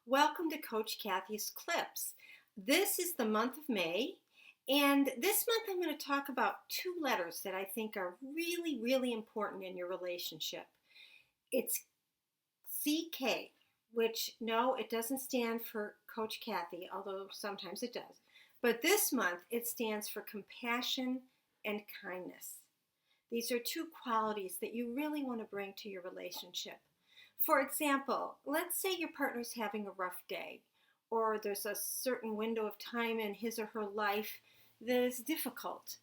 Welcome to Coach Kathy's Clips. This is the month of May, and this month I'm going to talk about two letters that I think are really, really important in your relationship. It's CK, which no, it doesn't stand for Coach Kathy, although sometimes it does. But this month it stands for compassion and kindness. These are two qualities that you really want to bring to your relationship. For example, let's say your partner's having a rough day, or there's a certain window of time in his or her life that is difficult.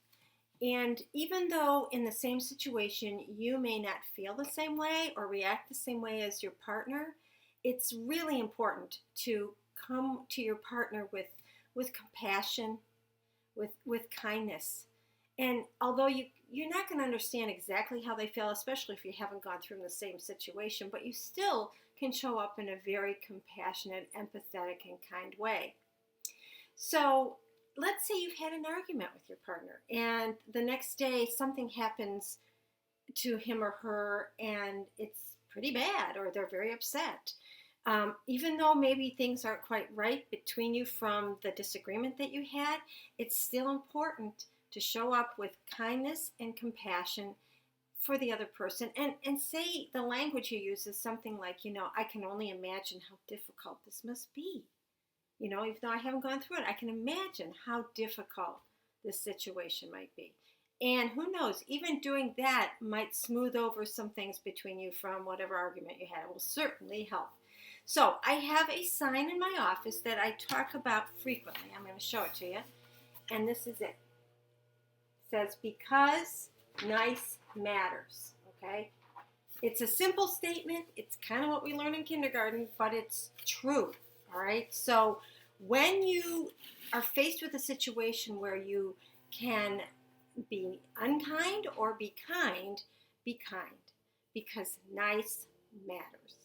And even though in the same situation you may not feel the same way or react the same way as your partner, it's really important to come to your partner with compassion, with kindness. And although you're not going to understand exactly how they feel, especially if you haven't gone through the same situation, but you still can show up in a very compassionate, empathetic, and kind way. So let's say you've had an argument with your partner, and the next day something happens to him or her, and it's pretty bad, or they're very upset. Even though maybe things aren't quite right between you from the disagreement that you had, it's still important to show up with kindness and compassion for the other person, and say the language you use is something like, I can only imagine how difficult this must be. Even though I haven't gone through it, I can imagine how difficult this situation might be. And who knows, even doing that might smooth over some things between you from whatever argument you had. It will certainly help. So I have a sign in my office that I talk about frequently. I'm going to show it to you. And this is it. It says, because nice matters. Okay? It's a simple statement. It's kind of what we learn in kindergarten, but it's true. All right? So when you are faced with a situation where you can be unkind or be kind, because nice matters.